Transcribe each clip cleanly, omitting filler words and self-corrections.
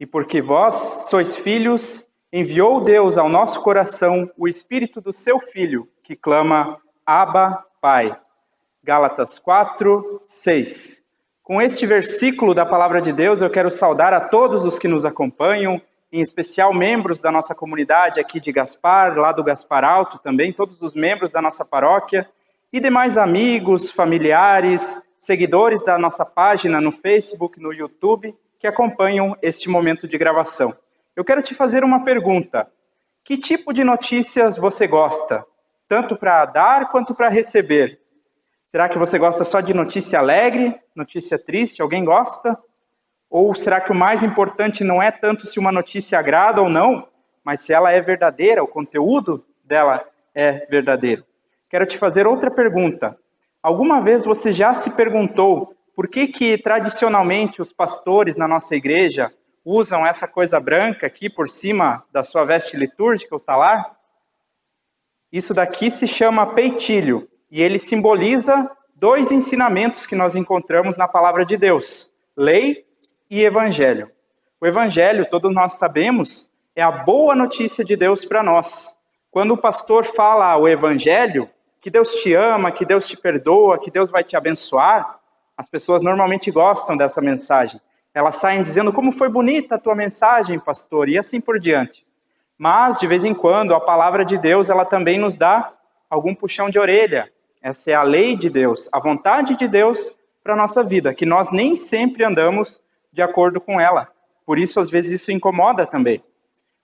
E porque vós sois filhos, enviou Deus ao nosso coração o Espírito do seu Filho, que clama, Abba, Pai. Gálatas 4, 6. Com este versículo da Palavra de Deus, eu quero saudar a todos os que nos acompanham, em especial membros da nossa comunidade aqui de Gaspar, lá do Gaspar Alto também, todos os membros da nossa paróquia, e demais amigos, familiares, seguidores da nossa página no Facebook, no YouTube, que acompanham este momento de gravação. Eu quero te fazer uma pergunta. Que tipo de notícias você gosta? Tanto para dar quanto para receber? Será que você gosta só de notícia alegre, notícia triste? Alguém gosta? Ou será que o mais importante não é tanto se uma notícia agrada ou não, mas se ela é verdadeira, o conteúdo dela é verdadeiro? Quero te fazer outra pergunta. Alguma vez você já se perguntou por que tradicionalmente os pastores na nossa igreja usam essa coisa branca aqui por cima da sua veste litúrgica, o talar? Isso daqui se chama peitilho e ele simboliza dois ensinamentos que nós encontramos na palavra de Deus, lei e evangelho. O evangelho, todos nós sabemos, é a boa notícia de Deus para nós. Quando o pastor fala o evangelho, que Deus te ama, que Deus te perdoa, que Deus vai te abençoar, as pessoas normalmente gostam dessa mensagem. Elas saem dizendo, como foi bonita a tua mensagem, pastor, e assim por diante. Mas, de vez em quando, a palavra de Deus, ela também nos dá algum puxão de orelha. Essa é a lei de Deus, a vontade de Deus para a nossa vida, que nós nem sempre andamos de acordo com ela. Por isso, às vezes, isso incomoda também.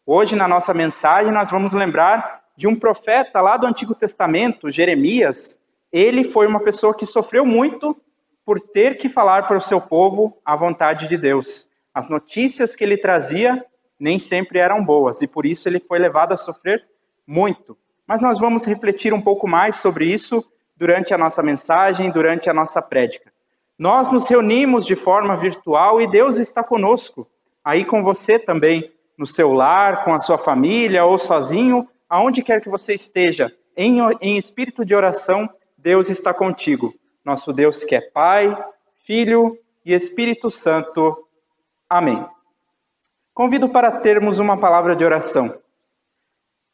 Hoje, na nossa mensagem, nós vamos lembrar de um profeta lá do Antigo Testamento, Jeremias. Ele foi uma pessoa que sofreu muito por ter que falar para o seu povo a vontade de Deus. As notícias que ele trazia nem sempre eram boas, e por isso ele foi levado a sofrer muito. Mas nós vamos refletir um pouco mais sobre isso durante a nossa mensagem, durante a nossa prédica. Nós nos reunimos de forma virtual e Deus está conosco, aí com você também, no seu lar, com a sua família ou sozinho, aonde quer que você esteja, em espírito de oração, Deus está contigo. Nosso Deus que é Pai, Filho e Espírito Santo. Amém. Convido para termos uma palavra de oração.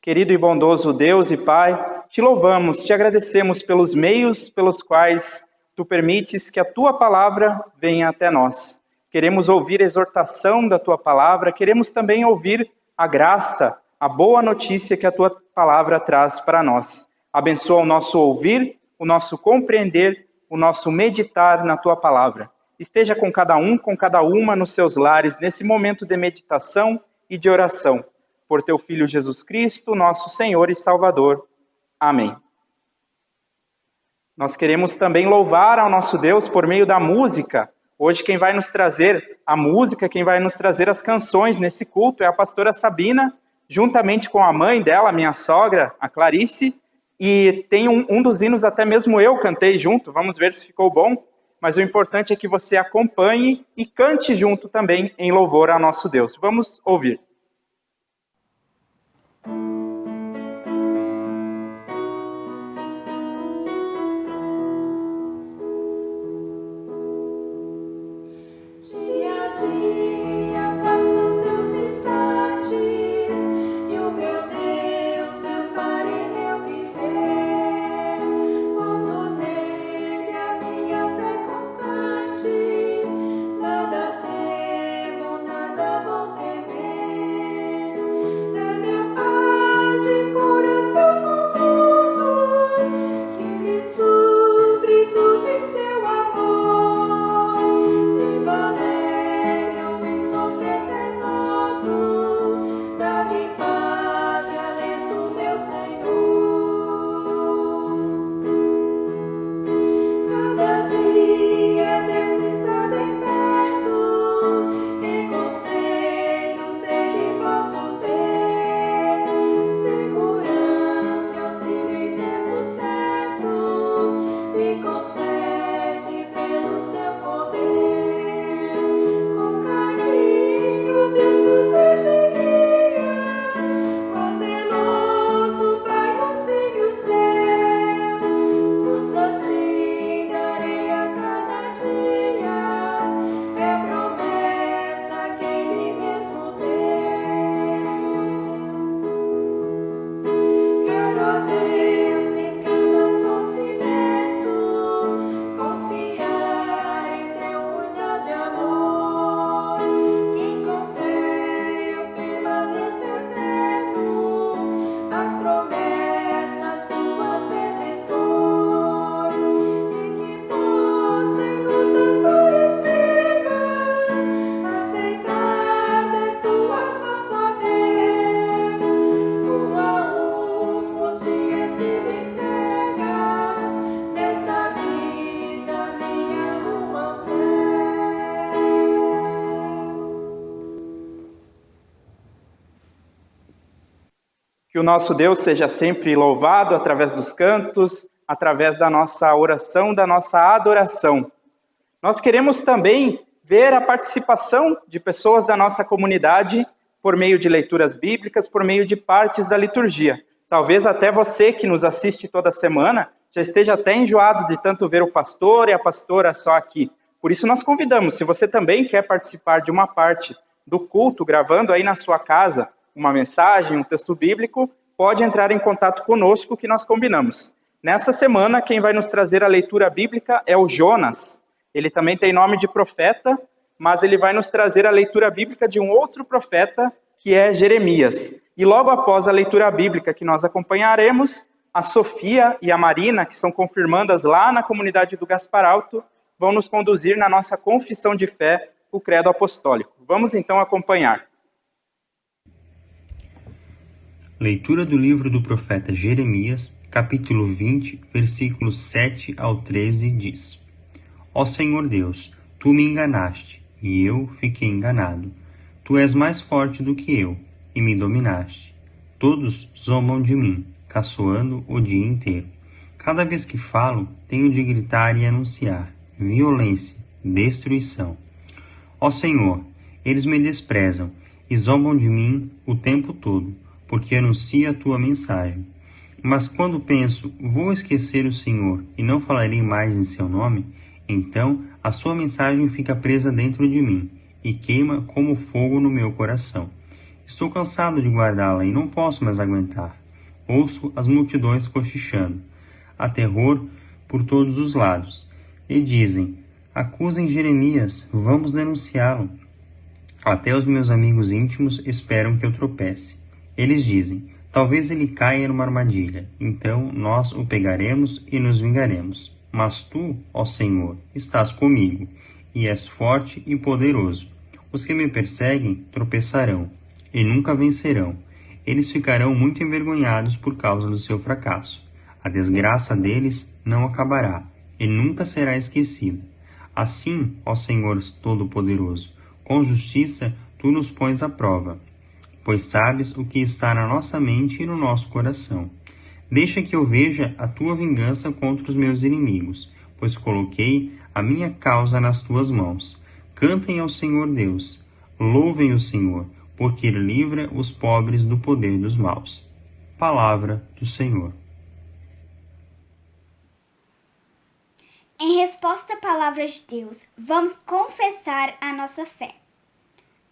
Querido e bondoso Deus e Pai, te louvamos, te agradecemos pelos meios pelos quais tu permites que a tua palavra venha até nós. Queremos ouvir a exortação da tua palavra, queremos também ouvir a graça, a boa notícia que a tua palavra traz para nós. Abençoa o nosso ouvir, o nosso compreender, o nosso meditar na tua palavra. Esteja com cada um, com cada uma nos seus lares, nesse momento de meditação e de oração. Por teu Filho Jesus Cristo, nosso Senhor e Salvador. Amém. Nós queremos também louvar ao nosso Deus por meio da música. Hoje quem vai nos trazer a música, quem vai nos trazer as canções nesse culto é a pastora Sabina, juntamente com a mãe dela, minha sogra, a Clarice, e tem um dos hinos até mesmo eu cantei junto, vamos ver se ficou bom, mas o importante é que você acompanhe e cante junto também em louvor ao nosso Deus. Vamos ouvir. Nada vou temer. Que o nosso Deus seja sempre louvado através dos cantos, através da nossa oração, da nossa adoração. Nós queremos também ver a participação de pessoas da nossa comunidade por meio de leituras bíblicas, por meio de partes da liturgia. Talvez até você que nos assiste toda semana já esteja até enjoado de tanto ver o pastor e a pastora só aqui. Por isso nós convidamos, se você também quer participar de uma parte do culto, gravando aí na sua casa uma mensagem, um texto bíblico, pode entrar em contato conosco que nós combinamos. Nessa semana, quem vai nos trazer a leitura bíblica é o Jonas. Ele também tem nome de profeta, mas ele vai nos trazer a leitura bíblica de um outro profeta, que é Jeremias. E logo após a leitura bíblica que nós acompanharemos, a Sofia e a Marina, que são confirmandas lá na comunidade do Gaspar Alto, vão nos conduzir na nossa confissão de fé, o Credo Apostólico. Vamos então acompanhar. Leitura do livro do profeta Jeremias, capítulo 20, versículos 7 ao 13, diz: Ó Senhor Deus, tu me enganaste, e eu fiquei enganado. Tu és mais forte do que eu, e me dominaste. Todos zombam de mim, caçoando o dia inteiro. Cada vez que falo, tenho de gritar e anunciar violência, destruição. Ó Senhor, eles me desprezam e zombam de mim o tempo todo, porque anuncio a tua mensagem. Mas quando penso, vou esquecer o Senhor e não falarei mais em seu nome, então a sua mensagem fica presa dentro de mim e queima como fogo no meu coração. Estou cansado de guardá-la e não posso mais aguentar. Ouço as multidões cochichando. Há terror por todos os lados. E dizem, acusem Jeremias, vamos denunciá-lo. Até os meus amigos íntimos esperam que eu tropece. Eles dizem, talvez ele caia numa armadilha, então nós o pegaremos e nos vingaremos. Mas tu, ó Senhor, estás comigo, e és forte e poderoso. Os que me perseguem tropeçarão, e nunca vencerão. Eles ficarão muito envergonhados por causa do seu fracasso. A desgraça deles não acabará, e nunca será esquecida. Assim, ó Senhor Todo-Poderoso, com justiça tu nos pões à prova, pois sabes o que está na nossa mente e no nosso coração. Deixa que eu veja a tua vingança contra os meus inimigos, pois coloquei a minha causa nas tuas mãos. Cantem ao Senhor Deus, louvem o Senhor, porque ele livra os pobres do poder dos maus. Palavra do Senhor. Em resposta à palavra de Deus, vamos confessar a nossa fé.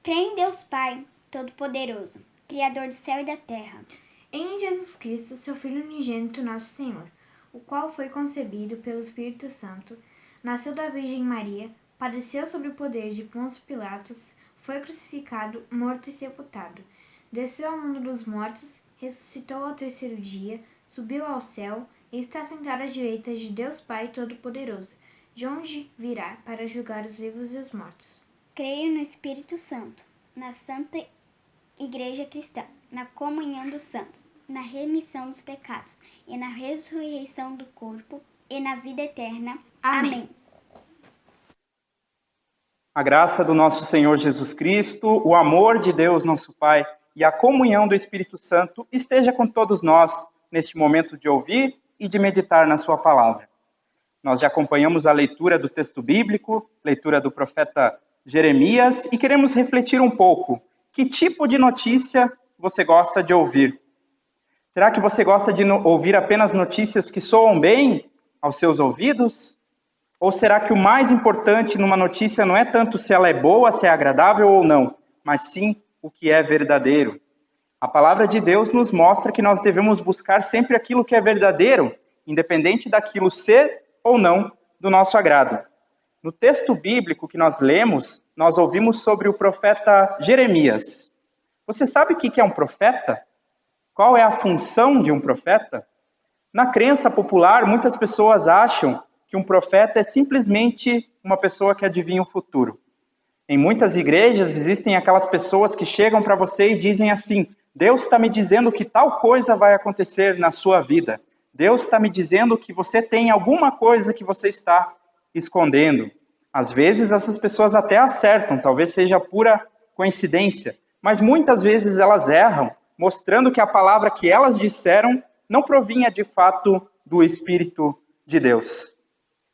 Creio em Deus Pai Todo-Poderoso, Criador do céu e da terra. Em Jesus Cristo, seu Filho unigênito, nosso Senhor, o qual foi concebido pelo Espírito Santo, nasceu da Virgem Maria, padeceu sob o poder de Pôncio Pilatos, foi crucificado, morto e sepultado. Desceu ao mundo dos mortos, ressuscitou ao terceiro dia, subiu ao céu e está sentado à direita de Deus Pai Todo-Poderoso, de onde virá para julgar os vivos e os mortos. Creio no Espírito Santo, na Santa Igreja Cristã, na comunhão dos santos, na remissão dos pecados e na ressurreição do corpo e na vida eterna. Amém. A graça do nosso Senhor Jesus Cristo, o amor de Deus, nosso Pai, e a comunhão do Espírito Santo esteja com todos nós neste momento de ouvir e de meditar na sua palavra. Nós já acompanhamos a leitura do texto bíblico, leitura do profeta Jeremias, e queremos refletir um pouco. Que tipo de notícia você gosta de ouvir? Será que você gosta de ouvir apenas notícias que soam bem aos seus ouvidos? Ou será que o mais importante numa notícia não é tanto se ela é boa, se é agradável ou não, mas sim o que é verdadeiro? A palavra de Deus nos mostra que nós devemos buscar sempre aquilo que é verdadeiro, independente daquilo ser ou não do nosso agrado. No texto bíblico que nós lemos, nós ouvimos sobre o profeta Jeremias. Você sabe o que é um profeta? Qual é a função de um profeta? Na crença popular, muitas pessoas acham que um profeta é simplesmente uma pessoa que adivinha o futuro. Em muitas igrejas existem aquelas pessoas que chegam para você e dizem assim: Deus está me dizendo que tal coisa vai acontecer na sua vida. Deus está me dizendo que você tem alguma coisa que você está escondendo. Às vezes essas pessoas até acertam, talvez seja pura coincidência, mas muitas vezes elas erram mostrando que a palavra que elas disseram não provinha de fato do Espírito de Deus.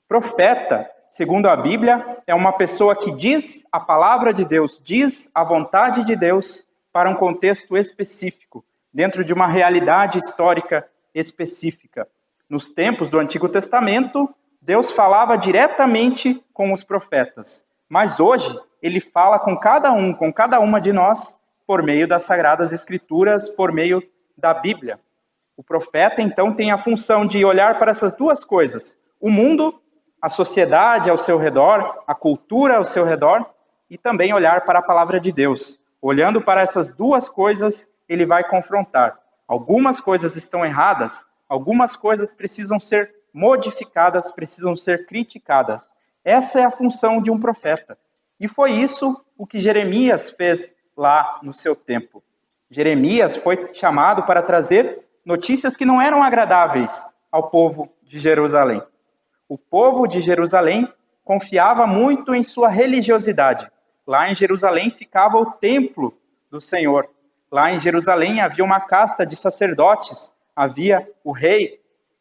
Profeta, segundo a Bíblia, é uma pessoa que diz a palavra de Deus, diz a vontade de Deus para um contexto específico, dentro de uma realidade histórica específica. Nos tempos do Antigo Testamento, Deus falava diretamente com os profetas, mas hoje ele fala com cada uma de nós por meio das Sagradas Escrituras, por meio da Bíblia. O profeta, então, tem a função de olhar para essas duas coisas, o mundo, a sociedade ao seu redor, a cultura ao seu redor, e também olhar para a palavra de Deus. Olhando para essas duas coisas, ele vai confrontar. Algumas coisas estão erradas, algumas coisas precisam ser modificadas, precisam ser criticadas. Essa é a função de um profeta. E foi isso o que Jeremias fez lá no seu tempo. Jeremias foi chamado para trazer notícias que não eram agradáveis ao povo de Jerusalém. O povo de Jerusalém confiava muito em sua religiosidade. Lá em Jerusalém ficava o templo do Senhor. Lá em Jerusalém havia uma casta de sacerdotes, havia o rei.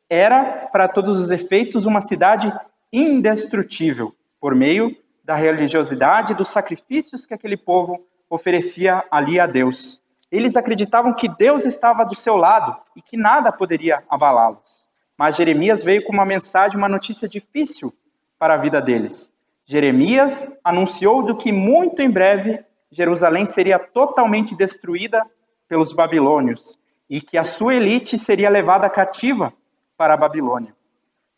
Era, para todos os efeitos, uma cidade indestrutível, por meio da religiosidade e dos sacrifícios que aquele povo oferecia ali a Deus. Eles acreditavam que Deus estava do seu lado e que nada poderia abalá-los. Mas Jeremias veio com uma mensagem, uma notícia difícil para a vida deles. Jeremias anunciou do que muito em breve Jerusalém seria totalmente destruída pelos babilônios e que a sua elite seria levada cativa para a Babilônia.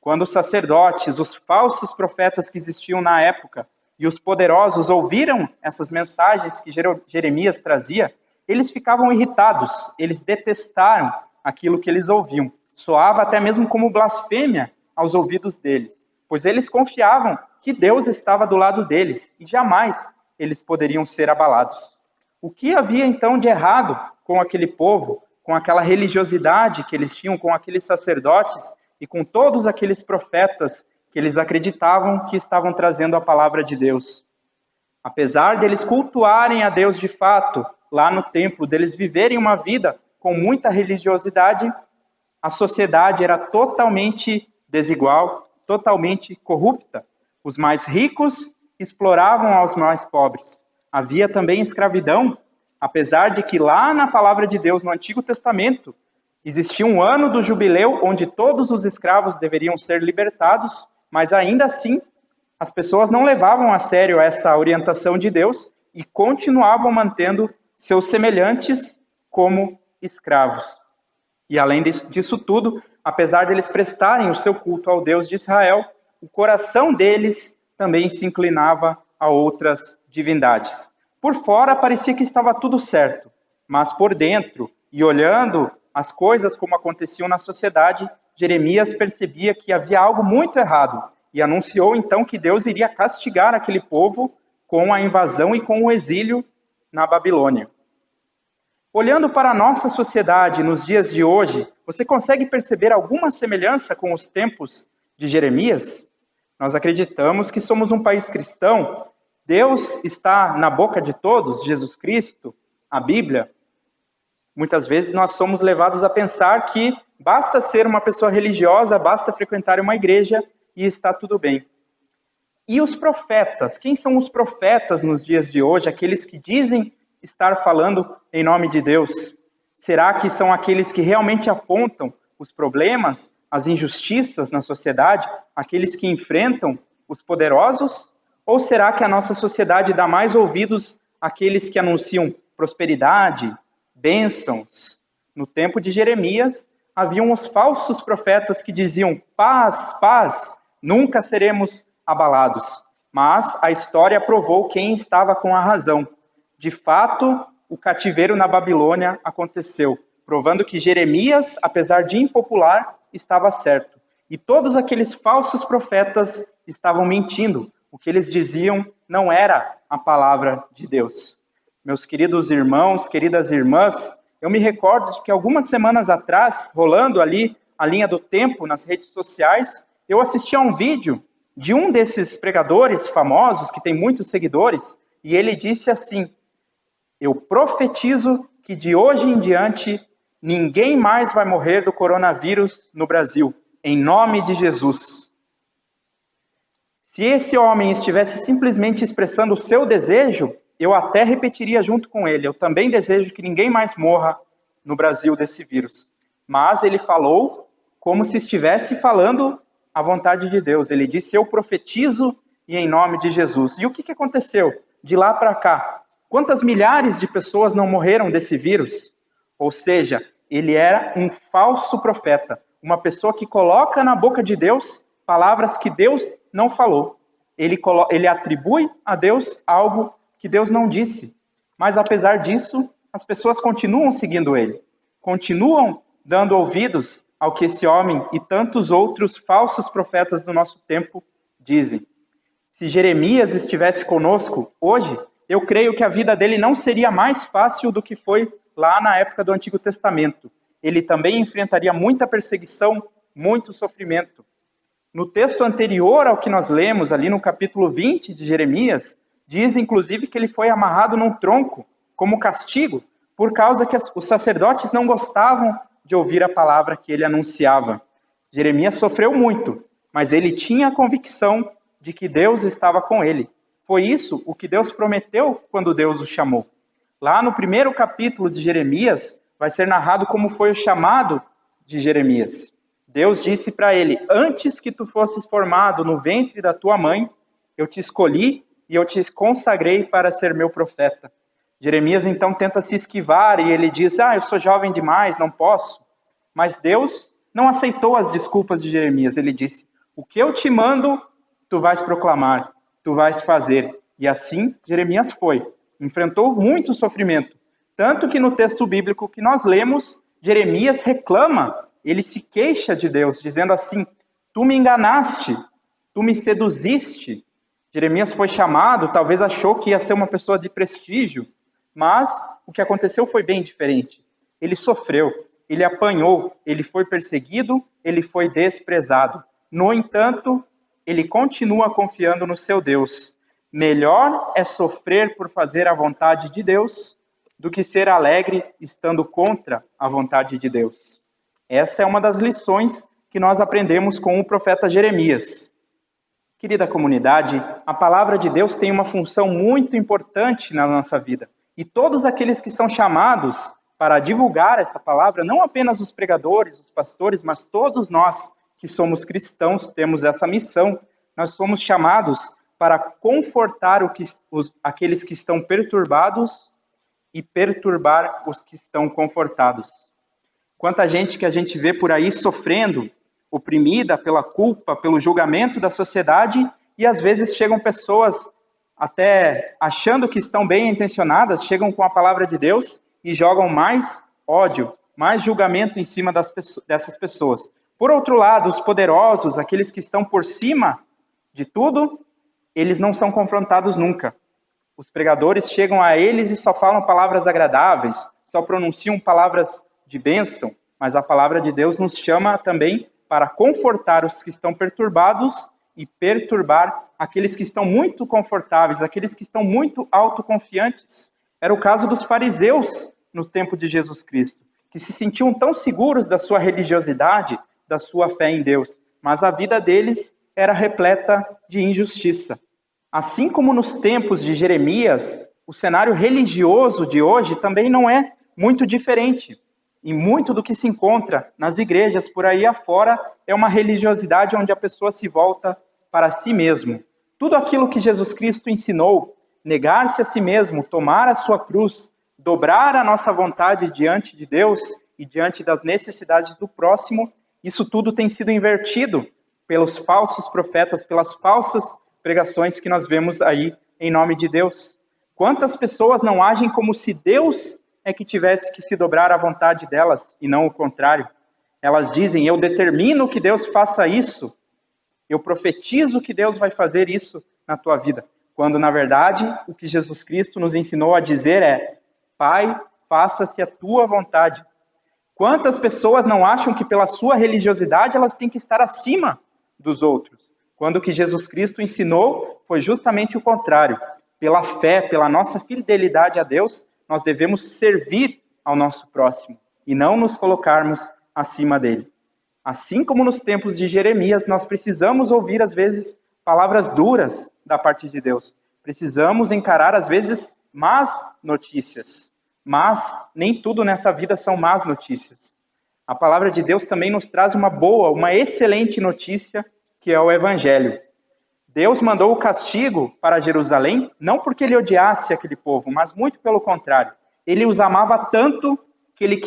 Quando os sacerdotes, os falsos profetas que existiam na época e os poderosos ouviram essas mensagens que Jeremias trazia, eles ficavam irritados, eles detestaram aquilo que eles ouviam. Soava até mesmo como blasfêmia aos ouvidos deles, pois eles confiavam que Deus estava do lado deles e jamais eles poderiam ser abalados. O que havia então de errado com aquele povo, com aquela religiosidade que eles tinham, com aqueles sacerdotes e com todos aqueles profetas que eles acreditavam que estavam trazendo a palavra de Deus? Apesar de eles cultuarem a Deus de fato, lá no templo, deles viverem uma vida com muita religiosidade, a sociedade era totalmente desigual, totalmente corrupta. Os mais ricos exploravam aos mais pobres. Havia também escravidão, apesar de que lá na palavra de Deus, no Antigo Testamento, existia um ano do jubileu onde todos os escravos deveriam ser libertados, mas ainda assim as pessoas não levavam a sério essa orientação de Deus e continuavam mantendo seus semelhantes como escravos. E além disso tudo, apesar deles prestarem o seu culto ao Deus de Israel, o coração deles também se inclinava a outras divindades. Por fora parecia que estava tudo certo, mas por dentro, e olhando as coisas como aconteciam na sociedade, Jeremias percebia que havia algo muito errado e anunciou então que Deus iria castigar aquele povo com a invasão e com o exílio na Babilônia. Olhando para a nossa sociedade nos dias de hoje, você consegue perceber alguma semelhança com os tempos de Jeremias? Nós acreditamos que somos um país cristão. Deus está na boca de todos, Jesus Cristo, a Bíblia. Muitas vezes nós somos levados a pensar que basta ser uma pessoa religiosa, basta frequentar uma igreja e está tudo bem. E os profetas? Quem são os profetas nos dias de hoje? Aqueles que dizem estar falando em nome de Deus? Será que são aqueles que realmente apontam os problemas, as injustiças na sociedade, aqueles que enfrentam os poderosos? Ou será que a nossa sociedade dá mais ouvidos àqueles que anunciam prosperidade, bênçãos? No tempo de Jeremias, haviam os falsos profetas que diziam paz, paz, nunca seremos abalados. Mas a história provou quem estava com a razão. De fato, o cativeiro na Babilônia aconteceu, provando que Jeremias, apesar de impopular, estava certo. E todos aqueles falsos profetas estavam mentindo. O que eles diziam não era a palavra de Deus. Meus queridos irmãos, queridas irmãs, eu me recordo de que algumas semanas atrás, rolando ali a linha do tempo nas redes sociais, eu assisti a um vídeo de um desses pregadores famosos, que tem muitos seguidores, e ele disse assim: eu profetizo que de hoje em diante ninguém mais vai morrer do coronavírus no Brasil, em nome de Jesus. Se esse homem estivesse simplesmente expressando o seu desejo, eu até repetiria junto com ele. Eu também desejo que ninguém mais morra no Brasil desse vírus. Mas ele falou como se estivesse falando a vontade de Deus. Ele disse, eu profetizo e em nome de Jesus. E o que aconteceu de lá para cá? Quantas milhares de pessoas não morreram desse vírus? Ou seja, ele era um falso profeta. Uma pessoa que coloca na boca de Deus palavras que Deus não falou. Ele atribui a Deus algo que Deus não disse. Mas apesar disso, as pessoas continuam seguindo ele. Continuam dando ouvidos ao que esse homem e tantos outros falsos profetas do nosso tempo dizem. Se Jeremias estivesse conosco hoje, eu creio que a vida dele não seria mais fácil do que foi lá na época do Antigo Testamento. Ele também enfrentaria muita perseguição, muito sofrimento. No texto anterior ao que nós lemos, ali no capítulo 20 de Jeremias, diz inclusive que ele foi amarrado num tronco como castigo, por causa que os sacerdotes não gostavam de ouvir a palavra que ele anunciava. Jeremias sofreu muito, mas ele tinha a convicção de que Deus estava com ele. Foi isso o que Deus prometeu quando Deus o chamou. Lá no primeiro capítulo de Jeremias, vai ser narrado como foi o chamado de Jeremias. Deus disse para ele, antes que tu fosses formado no ventre da tua mãe, eu te escolhi e eu te consagrei para ser meu profeta. Jeremias então tenta se esquivar e ele diz, eu sou jovem demais, não posso. Mas Deus não aceitou as desculpas de Jeremias. Ele disse, o que eu te mando, tu vais proclamar, tu vais fazer. E assim Jeremias foi. Enfrentou muito sofrimento. Tanto que no texto bíblico que nós lemos, Jeremias reclama, ele se queixa de Deus, dizendo assim, tu me enganaste, tu me seduziste. Jeremias foi chamado, talvez achou que ia ser uma pessoa de prestígio, mas o que aconteceu foi bem diferente. Ele sofreu, ele apanhou, ele foi perseguido, ele foi desprezado. No entanto, ele continua confiando no seu Deus. Melhor é sofrer por fazer a vontade de Deus do que ser alegre estando contra a vontade de Deus. Essa é uma das lições que nós aprendemos com o profeta Jeremias. Querida comunidade, a palavra de Deus tem uma função muito importante na nossa vida. E todos aqueles que são chamados para divulgar essa palavra, não apenas os pregadores, os pastores, mas todos nós que somos cristãos temos essa missão. Nós somos chamados para confortar aqueles que estão perturbados e perturbar os que estão confortados. Quanta gente que a gente vê por aí sofrendo, oprimida pela culpa, pelo julgamento da sociedade, e às vezes chegam pessoas até achando que estão bem intencionadas, chegam com a palavra de Deus e jogam mais ódio, mais julgamento em cima dessas pessoas. Por outro lado, os poderosos, aqueles que estão por cima de tudo, eles não são confrontados nunca. Os pregadores chegam a eles e só falam palavras agradáveis, só pronunciam palavras de bênção, mas a palavra de Deus nos chama também para confortar os que estão perturbados e perturbar aqueles que estão muito confortáveis, aqueles que estão muito autoconfiantes. Era o caso dos fariseus no tempo de Jesus Cristo, que se sentiam tão seguros da sua religiosidade, da sua fé em Deus, mas a vida deles era repleta de injustiça. Assim como nos tempos de Jeremias, o cenário religioso de hoje também não é muito diferente. E muito do que se encontra nas igrejas por aí afora é uma religiosidade onde a pessoa se volta para si mesmo. Tudo aquilo que Jesus Cristo ensinou, negar-se a si mesmo, tomar a sua cruz, dobrar a nossa vontade diante de Deus e diante das necessidades do próximo, isso tudo tem sido invertido pelos falsos profetas, pelas falsas pregações que nós vemos aí em nome de Deus. Quantas pessoas não agem como se Deus é que tivesse que se dobrar à vontade delas e não o contrário? Elas dizem, eu determino que Deus faça isso, eu profetizo que Deus vai fazer isso na tua vida. Quando, na verdade, o que Jesus Cristo nos ensinou a dizer é, Pai, faça-se a tua vontade. Quantas pessoas não acham que pela sua religiosidade elas têm que estar acima dos outros? Quando o que Jesus Cristo ensinou foi justamente o contrário. Pela fé, pela nossa fidelidade a Deus, nós devemos servir ao nosso próximo e não nos colocarmos acima dele. Assim como nos tempos de Jeremias, nós precisamos ouvir, às vezes, palavras duras da parte de Deus. Precisamos encarar, às vezes, más notícias. Mas nem tudo nessa vida são más notícias. A palavra de Deus também nos traz uma boa, uma excelente notícia, que é o Evangelho. Deus mandou o castigo para Jerusalém, não porque ele odiasse aquele povo, mas muito pelo contrário. Ele os amava tanto que ele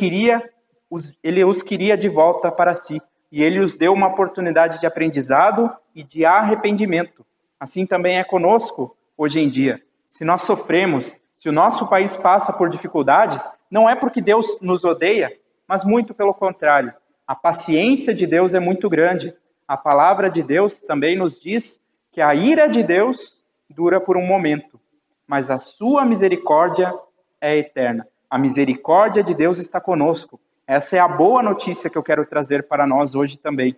os queria de volta para si. E ele os deu uma oportunidade de aprendizado e de arrependimento. Assim também é conosco hoje em dia. Se nós sofremos, se o nosso país passa por dificuldades, não é porque Deus nos odeia, mas muito pelo contrário. A paciência de Deus é muito grande. A palavra de Deus também nos diz que a ira de Deus dura por um momento, mas a sua misericórdia é eterna. A misericórdia de Deus está conosco. Essa é a boa notícia que eu quero trazer para nós hoje também.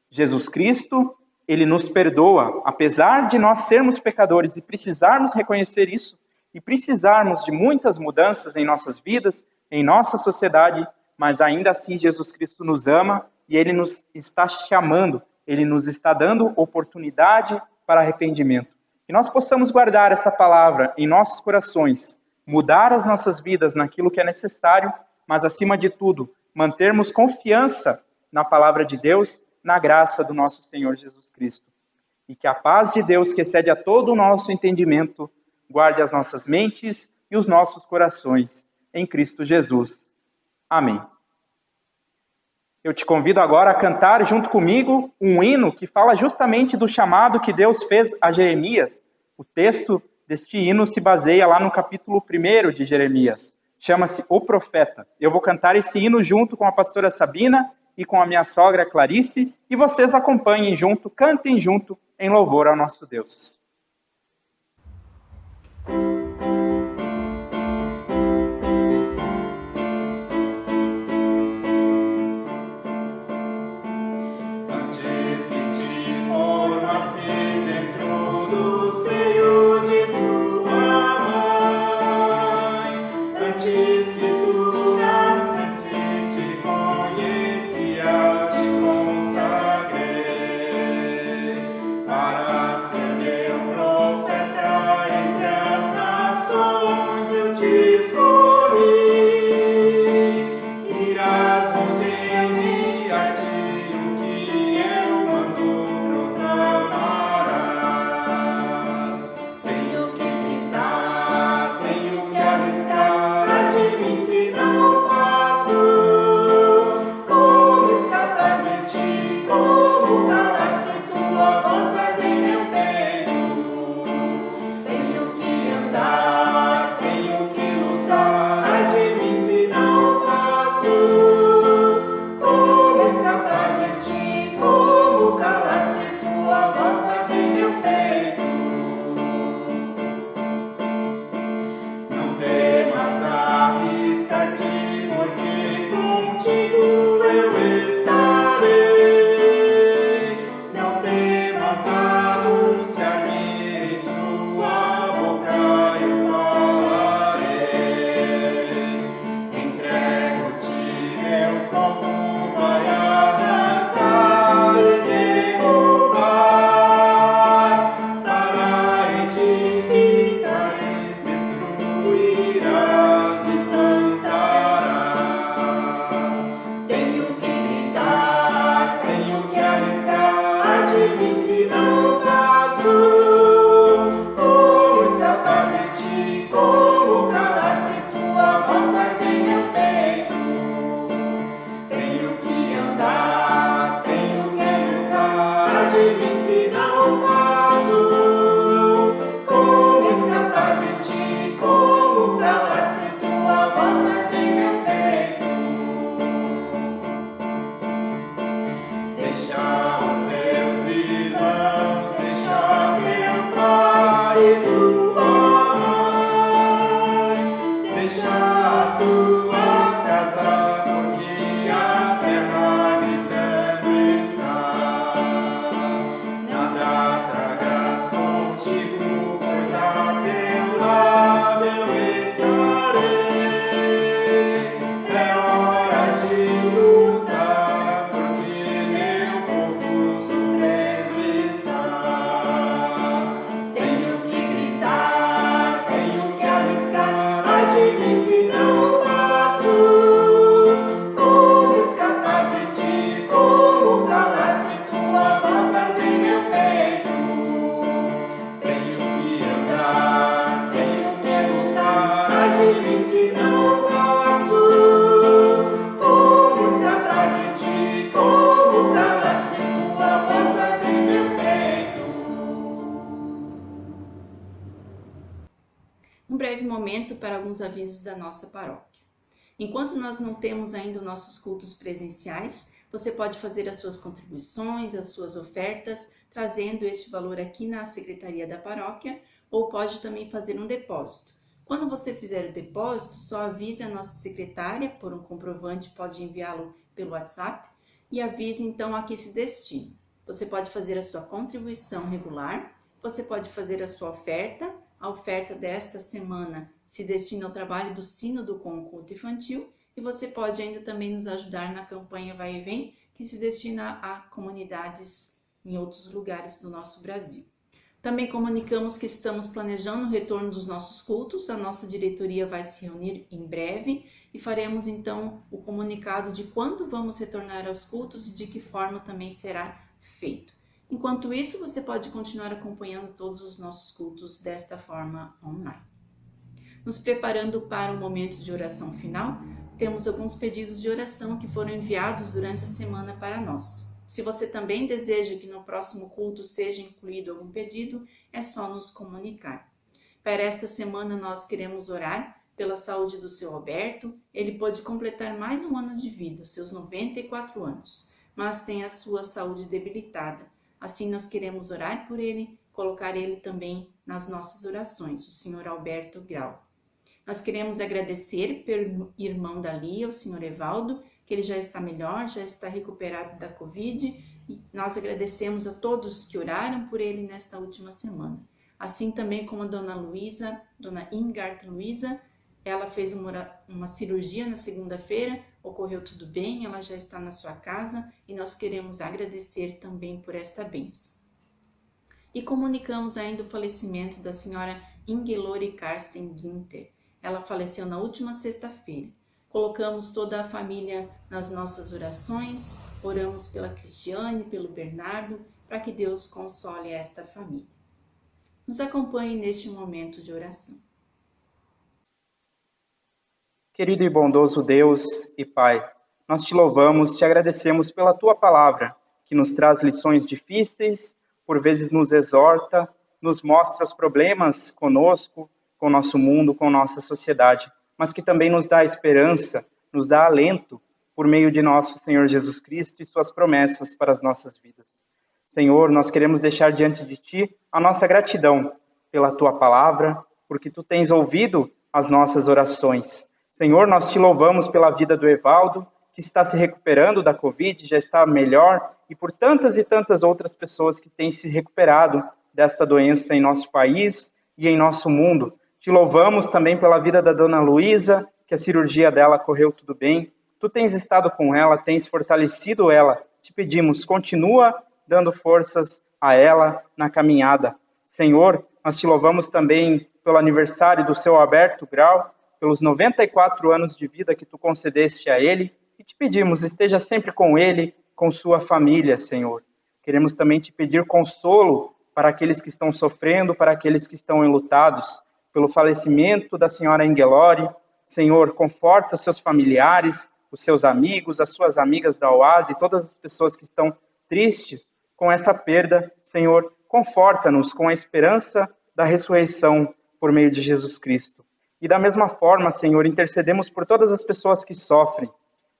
Jesus Cristo, ele nos perdoa, apesar de nós sermos pecadores e precisarmos reconhecer isso, e precisarmos de muitas mudanças em nossas vidas, em nossa sociedade, mas ainda assim Jesus Cristo nos ama e ele nos está chamando, ele nos está dando oportunidade para arrependimento. Que nós possamos guardar essa palavra em nossos corações, mudar as nossas vidas naquilo que é necessário, mas acima de tudo, mantermos confiança na palavra de Deus, na graça do nosso Senhor Jesus Cristo. E que a paz de Deus, que excede a todo o nosso entendimento, guarde as nossas mentes e os nossos corações em Cristo Jesus. Amém. Eu te convido agora a cantar junto comigo um hino que fala justamente do chamado que Deus fez a Jeremias. O texto deste hino se baseia lá no capítulo 1 de Jeremias. Chama-se O Profeta. Eu vou cantar esse hino junto com a pastora Sabina e com a minha sogra Clarice, e vocês acompanhem junto, cantem junto em louvor ao nosso Deus. Tenho que andar, tenho que lutar, admitir. os avisos da nossa paróquia. Enquanto nós não temos ainda os nossos cultos presenciais, você pode fazer as suas contribuições, as suas ofertas, trazendo este valor aqui na Secretaria da Paróquia, ou pode também fazer um depósito. Quando você fizer o depósito, só avise a nossa secretária por um comprovante, pode enviá-lo pelo WhatsApp, e avise então a que se destina. Você pode fazer a sua contribuição regular, você pode fazer a sua oferta. A oferta desta semana se destina ao trabalho do Sínodo com o culto infantil, e você pode ainda também nos ajudar na campanha Vai e Vem, que se destina a comunidades em outros lugares do nosso Brasil. Também comunicamos que estamos planejando o retorno dos nossos cultos. A nossa diretoria vai se reunir em breve e faremos então o comunicado de quando vamos retornar aos cultos e de que forma também será feito. Enquanto isso, você pode continuar acompanhando todos os nossos cultos desta forma online. Nos preparando para o momento de oração final, temos alguns pedidos de oração que foram enviados durante a semana para nós. Se você também deseja que no próximo culto seja incluído algum pedido, é só nos comunicar. Para esta semana nós queremos orar pela saúde do seu Alberto. Ele pode completar mais um ano de vida, seus 94 anos, mas tem a sua saúde debilitada. Assim nós queremos orar por ele, colocar ele também nas nossas orações, o Sr. Alberto Grau. Nós queremos agradecer pelo irmão da Lia, o Sr. Evaldo, que ele já está melhor, já está recuperado da Covid, e nós agradecemos a todos que oraram por ele nesta última semana. Assim também como a Dona Luísa, Dona Ingard Luísa, ela fez uma cirurgia na segunda-feira, ocorreu tudo bem, ela já está na sua casa e nós queremos agradecer também por esta bênção. E comunicamos ainda o falecimento da senhora Ingelore Karsten Ginter. Ela faleceu na última sexta-feira. Colocamos toda a família nas nossas orações, oramos pela Cristiane, pelo Bernardo, para que Deus console esta família. Nos acompanhe neste momento de oração. Querido e bondoso Deus e Pai, nós te louvamos, te agradecemos pela tua palavra, que nos traz lições difíceis, por vezes nos exorta, nos mostra os problemas conosco, com o nosso mundo, com nossa sociedade, mas que também nos dá esperança, nos dá alento, por meio de nosso Senhor Jesus Cristo e suas promessas para as nossas vidas. Senhor, nós queremos deixar diante de Ti a nossa gratidão pela Tua palavra, porque Tu tens ouvido as nossas orações. Senhor, nós Te louvamos pela vida do Evaldo, que está se recuperando da Covid, já está melhor, e por tantas e tantas outras pessoas que têm se recuperado desta doença em nosso país e em nosso mundo. Te louvamos também pela vida da Dona Luísa, que a cirurgia dela correu tudo bem. Tu tens estado com ela, tens fortalecido ela. Te pedimos, continua dando forças a ela na caminhada. Senhor, nós te louvamos também pelo aniversário do seu Alberto Grau, pelos 94 anos de vida que tu concedeste a ele, e te pedimos, esteja sempre com ele, com sua família, Senhor. Queremos também te pedir consolo para aqueles que estão sofrendo, para aqueles que estão enlutados, pelo falecimento da senhora Ingelore. Senhor, conforta seus familiares, os seus amigos, as suas amigas da OASE, todas as pessoas que estão tristes com essa perda. Senhor, conforta-nos com a esperança da ressurreição por meio de Jesus Cristo. E da mesma forma, Senhor, intercedemos por todas as pessoas que sofrem,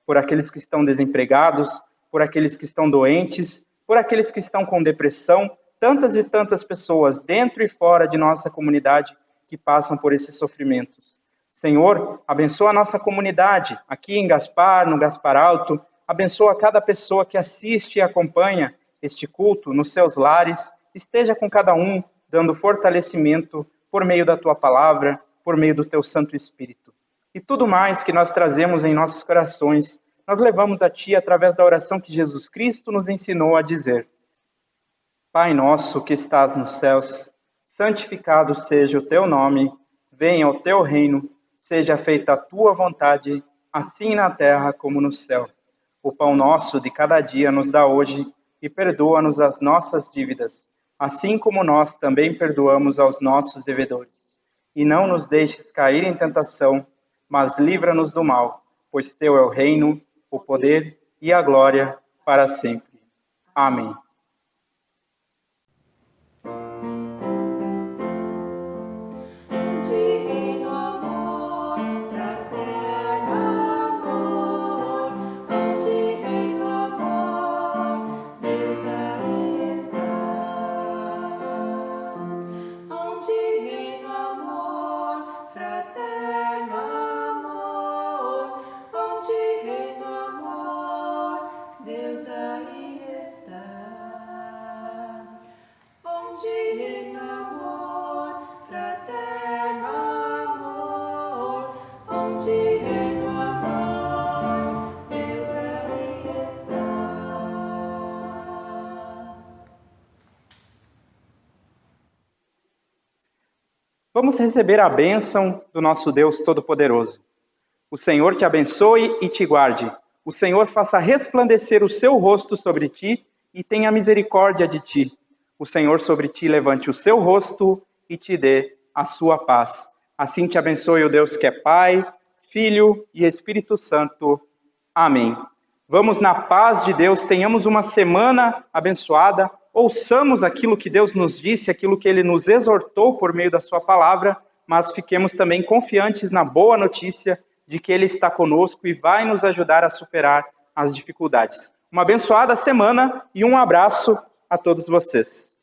por aqueles que estão desempregados, por aqueles que estão doentes, por aqueles que estão com depressão, tantas e tantas pessoas dentro e fora de nossa comunidade que passam por esses sofrimentos. Senhor, abençoa a nossa comunidade, aqui em Gaspar, no Gaspar Alto, abençoa cada pessoa que assiste e acompanha este culto nos seus lares, esteja com cada um, dando fortalecimento por meio da Tua palavra, por meio do Teu Santo Espírito. E tudo mais que nós trazemos em nossos corações, nós levamos a Ti através da oração que Jesus Cristo nos ensinou a dizer. Pai nosso que estás nos céus, santificado seja o Teu nome, venha o Teu reino, seja feita a Tua vontade, assim na terra como no céu. O pão nosso de cada dia nos dá hoje e perdoa-nos as nossas dívidas, assim como nós também perdoamos aos nossos devedores. E não nos deixes cair em tentação, mas livra-nos do mal, pois Teu é o reino, o poder e a glória para sempre. Amém. Divino amor Vamos receber a bênção do nosso Deus Todo-Poderoso. O Senhor te abençoe e te guarde. O Senhor faça resplandecer o seu rosto sobre ti e tenha misericórdia de ti. O Senhor sobre ti levante o seu rosto e te dê a sua paz. Assim te abençoe o Deus que é Pai, Filho e Espírito Santo. Amém. Vamos na paz de Deus, tenhamos uma semana abençoada, ouçamos aquilo que Deus nos disse, aquilo que Ele nos exortou por meio da sua palavra, mas fiquemos também confiantes na boa notícia de que Ele está conosco e vai nos ajudar a superar as dificuldades. Uma abençoada semana e um abraço a todos vocês.